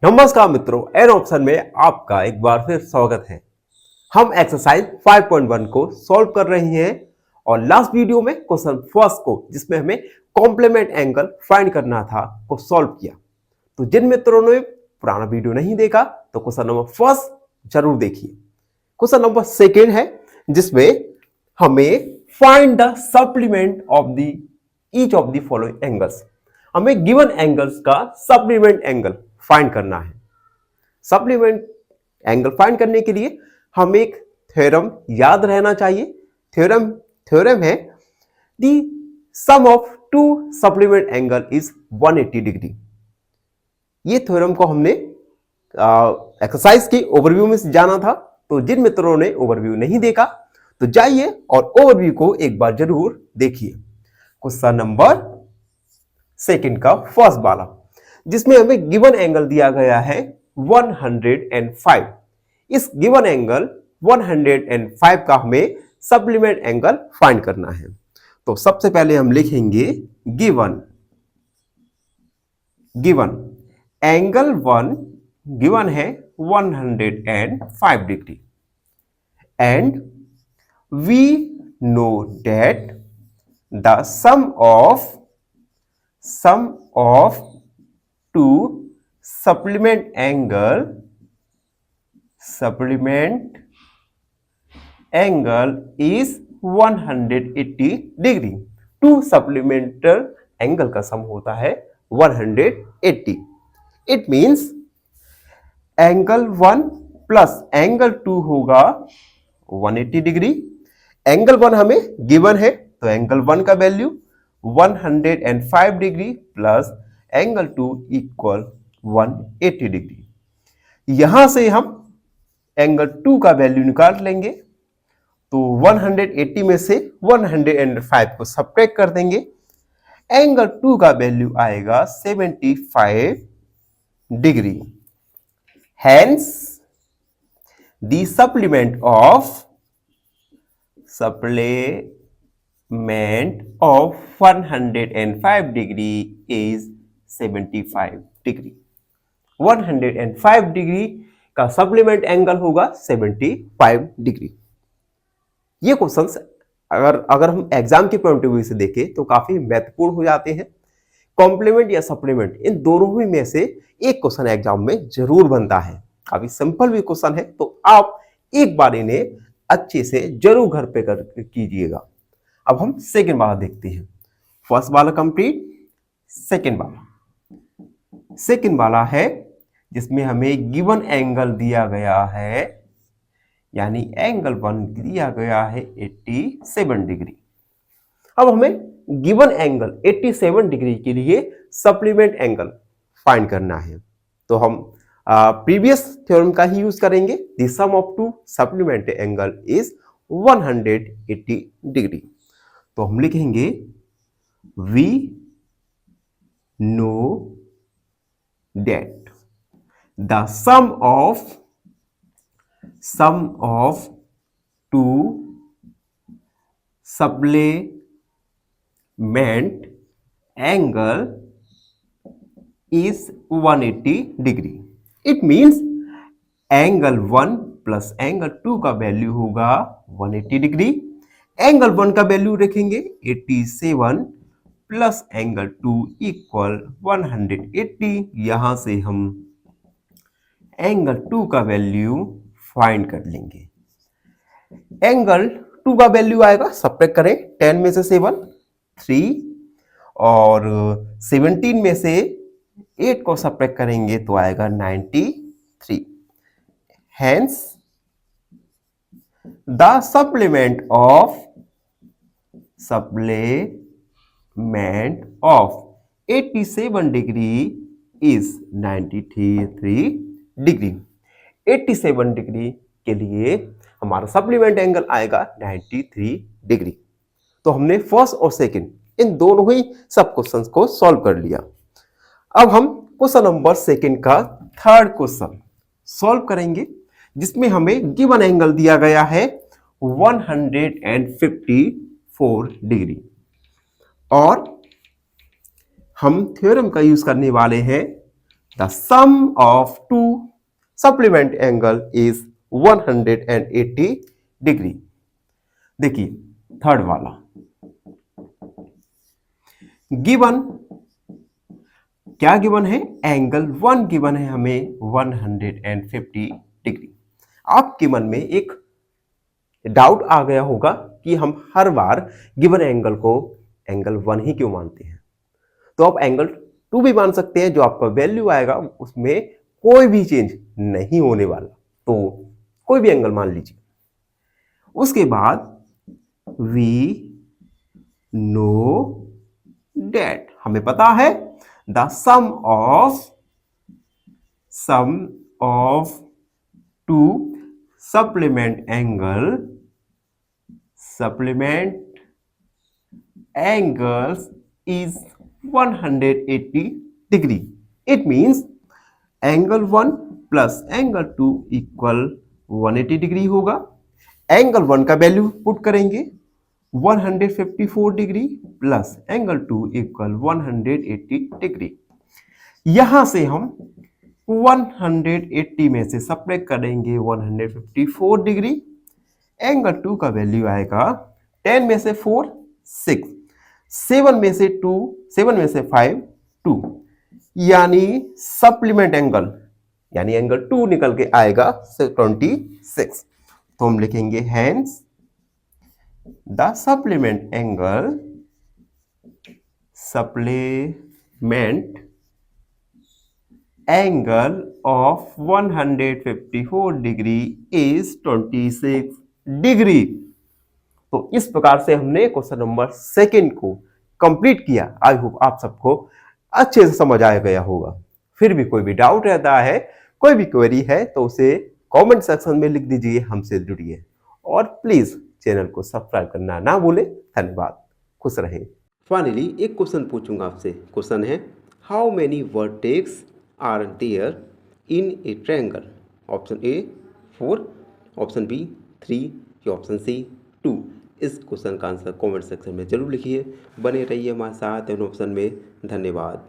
नमस्कार मित्रों, an option में आपका एक बार फिर स्वागत है। हम एक्सरसाइज 5.1 को सॉल्व कर रहे हैं और लास्ट वीडियो में क्वेश्चन फर्स्ट को, जिसमें हमें कॉम्प्लीमेंट एंगल फाइंड करना था, को सॉल्व किया। तो जिन मित्रों ने पुराना वीडियो नहीं देखा तो क्वेश्चन नंबर फर्स्ट जरूर देखिए। क्वेश्चन नंबर सेकेंड है जिसमें हमें find the supplement of the each of the following angles. हमें गिवन एंगल्स का सप्लीमेंट एंगल फाइंड करना है। सप्लीमेंट एंगल फाइंड करने के लिए हमें एक थ्योरम याद रहना चाहिए। थ्योरम है the sum of two supplement angle is 180 degree. ये थ्योरम को हमने एक्सरसाइज की ओवरव्यू में जाना था, तो जिन मित्रों ने ओवरव्यू नहीं देखा तो जाइए और ओवरव्यू को एक बार जरूर देखिए। क्वेश्चन नंबर सेकंड का फर्स्ट वाला, जिसमें हमें गिवन एंगल दिया गया है 105। इस गिवन एंगल 105 का हमें सप्लीमेंट एंगल फाइंड करना है। तो सबसे पहले हम लिखेंगे गिवन एंगल 1 गिवन है 105 degree and we know that the sum of two supplement angle is 180 degree. Two supplemental angle का सम होता है 180। It means angle 1 plus angle 2 होगा 180 डिग्री। एंगल 1 हमें गिवन है तो एंगल 1 का value 105 degree plus angle 2 equal 180 degree. यहां से हम एंगल 2 का वैल्यू निकाल लेंगे, तो 180 में से 105 को सब्ट्रैक्ट कर देंगे। एंगल 2 का वैल्यू आएगा 75 degree. Hence the supplement of 105 degree is 75 degree. 105 degree का सप्लीमेंट एंगल होगा 75 डिग्री। ये क्वेश्चंस अगर हम एग्जाम के पॉइंट ऑफ व्यू से देखें तो काफी महत्वपूर्ण हो जाते हैं। कॉम्प्लीमेंट या सप्लीमेंट, इन दोनों ही में से एक क्वेश्चन एग्जाम में जरूर बनता है। काफी सिंपल भी क्वेश्चन है, तो आप एक बार इन्हें अच्छे से जरूर घर पे कीजिएगा। अब हम सेकेंड वाला देखते हैं। फर्स्ट वाला कंप्लीट, सेकेंड वाला है जिसमें हमें गिवन एंगल दिया गया है, यानी एंगल 1 दिया गया है 87 डिग्री। अब हमें गिवन एंगल 87 डिग्री के लिए सप्लीमेंट एंगल फाइंड करना है। तो हम प्रीवियस थ्योरम का ही यूज करेंगे। The sum of two supplement angle is 180 degree. तो हम लिखेंगे we know that the sum of two supplement angle is 180 degree. It means angle 1 plus angle 2 का वैल्यू होगा 180 डिग्री। एंगल 1 का वैल्यू रखेंगे 87 प्लस एंगल 2 इक्वल 180। यहां से हम एंगल 2 का वैल्यू फाइंड कर लेंगे। एंगल 2 का वैल्यू आएगा, सब्ट्रैक्ट करें 10 में से 7 3 और 17 में से 8 को सब्ट्रैक्ट करेंगे तो आएगा 93। Hence the supplement of 87 degree is 93 degree. 87 degree के लिए हमारा सप्लीमेंट एंगल आएगा 93 डिग्री। तो हमने फर्स्ट और सेकंड इन दोनों ही सब क्वेश्चंस को सॉल्व कर लिया। अब हम क्वेश्चन नंबर सेकंड का थर्ड क्वेश्चन सॉल्व करेंगे, जिसमें हमें गिवन एंगल दिया गया है 154 डिग्री और हम थ्योरम का यूज करने वाले हैं the sum of two supplement angle is 180 degree. देखिए थर्ड वाला गिवन, क्या गिवन है? एंगल 1 गिवन है हमें 150 डिग्री। आपके मन में एक डाउट आ गया होगा कि हम हर बार गिवन एंगल को एंगल 1 ही क्यों मानते हैं। तो आप एंगल 2 भी मान सकते हैं, जो आपका वैल्यू आएगा उसमें कोई भी चेंज नहीं होने वाला, तो कोई भी एंगल मान लीजिए। उसके बाद वी नो डेट, हमें पता है the sum of two supplement angles is 180 degree. It means angle 1 plus angle 2 equal 180 degree होगा। एंगल 1 का वैल्यू पुट करेंगे 154 degree plus angle 2 equal 180 degree. यहां से हम 180 में से सब्ट्रैक्ट करेंगे 154 डिग्री। एंगल 2 का वैल्यू आएगा 10 में से 4 6, 7 में से 2, 7 में से 5 2, यानी सप्लीमेंट एंगल यानी एंगल 2 निकल के आएगा 26। तो हम लिखेंगे hence the supplement angle of 154 degree is 26 degree. तो इस प्रकार से हमने क्वेश्चन नंबर 2 को कंप्लीट किया। आई होप आप सबको अच्छे से समझ आ गया होगा। फिर भी कोई भी डाउट रहता है, कोई भी क्वेरी है, तो उसे कमेंट सेक्शन में लिख दीजिए, हमसे जुड़िए और प्लीज चैनल को सब्सक्राइब करना ना भूलें। धन्यवाद, खुश रहें। फाइनली एक क्वेश्चन पूछूंगा आपसे। क्वेश्चन है how many vertex are there in a triangle? Option A 4, option B 3 या ऑप्शन सी 2। इस क्वेश्चन का आंसर कमेंट सेक्शन में जरूर लिखिए। बने रहिए हमारे साथ ऑप्शन में। धन्यवाद।